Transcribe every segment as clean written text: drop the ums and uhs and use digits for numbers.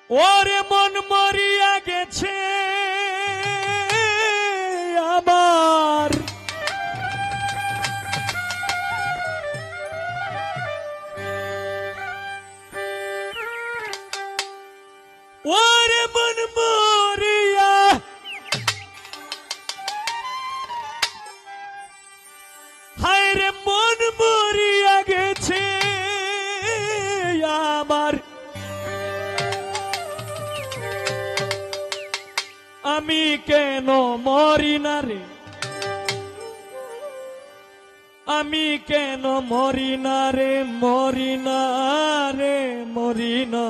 ওরে মন মরিয়া গেছে আমার, ওরে মন মরিয়া, হায় রে মন মরিয়া গেছে আমার, আমি কেন মরি না রে, আমি কেন মরি না রে, মরি না রে, মরি না।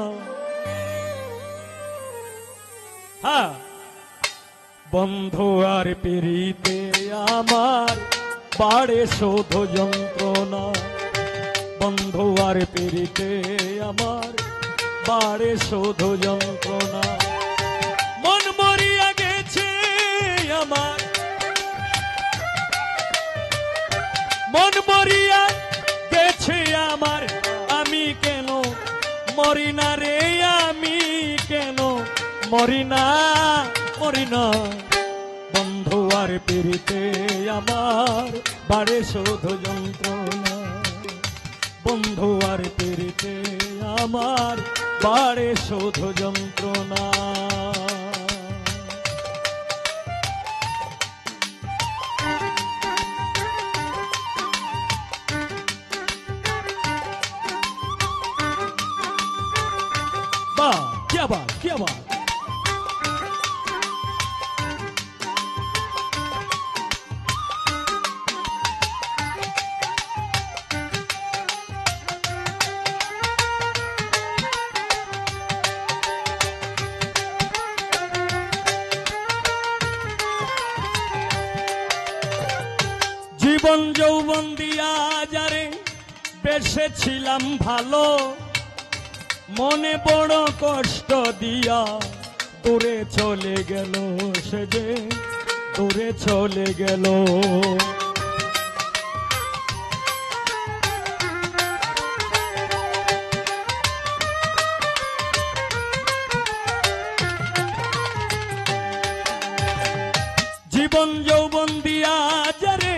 হ্যাঁ, বন্ধু আর পিরিতে আমার বাড়ে শোধ যন্ত্রণা, বন্ধু আর পিরিতে আমার বাড়ে শোধ যন্ত্রণা। মন মরিয়া গেছে আমার, মন মরিয়া গেছে আমার, আমি কেন মরি না রে, আমি কেন মরি না, মরি না। বন্ধু আর পিরিতে আমার বাড়ে শোধ যন্ত্রণা, বন্ধু আর পিরিতে আমার বাড়ে শোধ যন্ত্রণা। বাহ, क्या बात, क्या बात। জীবন যৌবন দিয়া যারে বেসেছিলাম ভালো, মনে বড় কষ্ট দিয়া দূরে চলে গেল, সে যে দূরে চলে গেল। জীবন যৌবন দিয়া যারে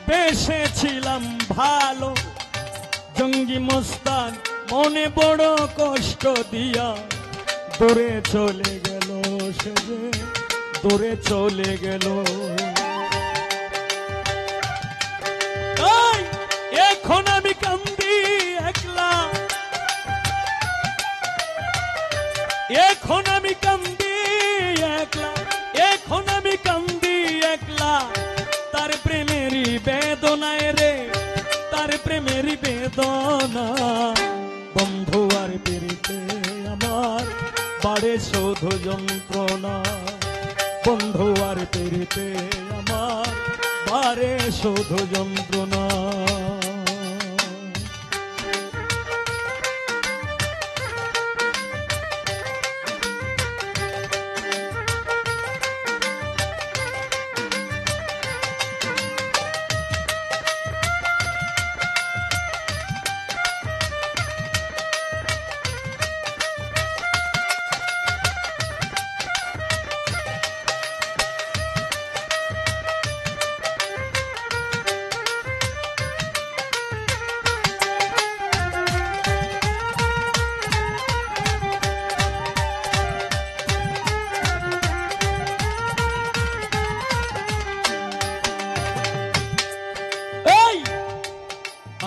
বেসেছিলাম ভালো, জঙ্গি মস্তান মনে বড় কষ্ট দিয়া দূরে চলে গেল, সে যে দূরে চলে গেল। এখন আমি কান্দি একলা, এখন আমি কান্দি একলা, এখন আমি কান্দি একলা, তার প্রেমেরই বেদনায় রে, তার প্রেমেরই বেদনা। বন্ধু আর পিরিতে আমার বাড়ে শোধ যন্ত্রণা, বন্ধু আর পিরিতে আমার বাড়ে শোধ যন্ত্রণা।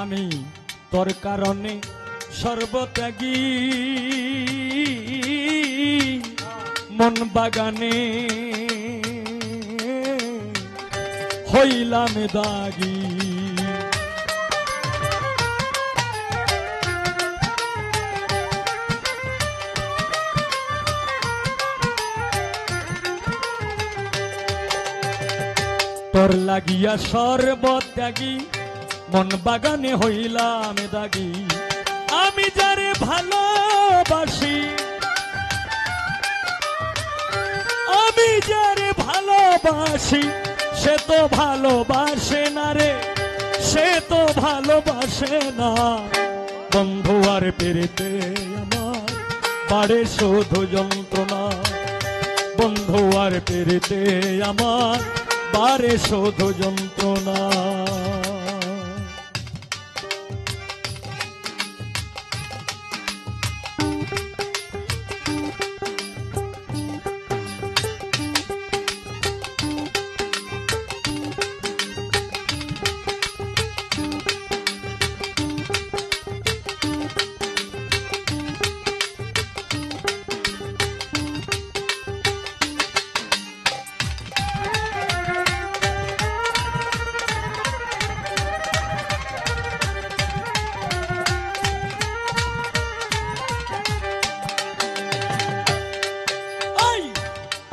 আমি তোর কারণে সর্বত্যাগী, মন বাগানে হইলাম দাগী। তোর লাগিয়া সর্বত্যাগী, মন বাগানে হইলাম দাগী। আমি যারে ভালোবাসি, আমি যারে ভালোবাসি, সে তো ভালোবাসে না রে, সে তো ভালোবাসে না। বন্ধু আর পিরিতে আমার বাড়ে শুধু যন্ত্রণা। বন্ধু আর পেরিতে আমার বাড়ে শুধু যন্ত্রণা।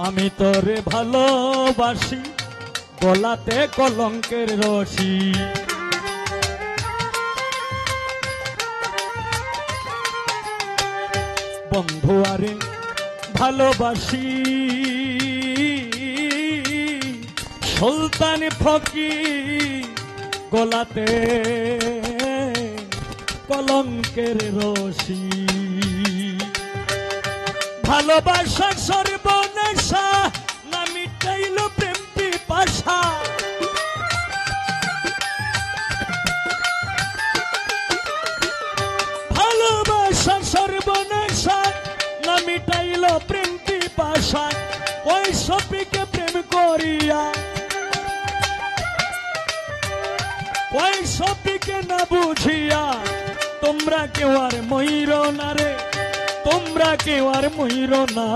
আমি তোরে ভালোবাসি, গলাতে কলঙ্কের রশি। বন্ধু আরে ভালোবাসি, সুলতান ফকির গলাতে কলঙ্কের রশি। ভালোবাসা সর্বনাশা, না মিটাইল প্রেম পিপাসা। ভালোবাসা সর্বনাশা, না মিটাইল প্রেম পিপাসা। ওই সপিকে প্রেম করিয়া, ওই সপিকে না বুঝিয়া তোমরা কেউ আর ময়ূর না রে, তোমরা কেউ আর ময়ূর না।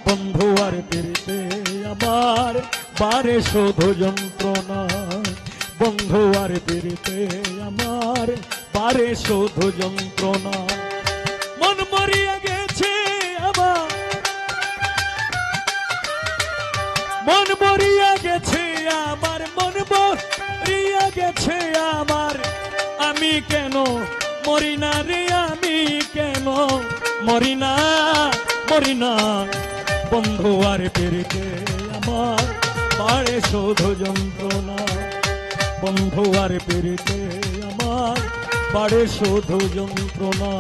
বন্ধু আর পেরিতে আমার বারে শুধু যন্ত্রণা। বন্ধু আর পেরিতে আমার বারে শুধু যন্ত্রণা। মন মরিয়া গেছে আমার, মন মরিয়া গেছে আমার, মন মরিয়া গেছে আমার। আমি কেন মরি না রে, আমি কেন মরি না, মরি না। বন্ধু আর পেরিতে আমার বাড়ে শুধু যন্ত্রণা। বন্ধু আর পেরিতে আমার বাড়ে শুধু যন্ত্রণা।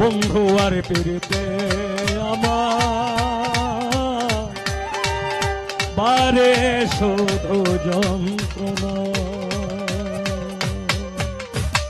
বন্ধু আর পেরিতে আমার বাড়ে শুধু যন্ত্রণা।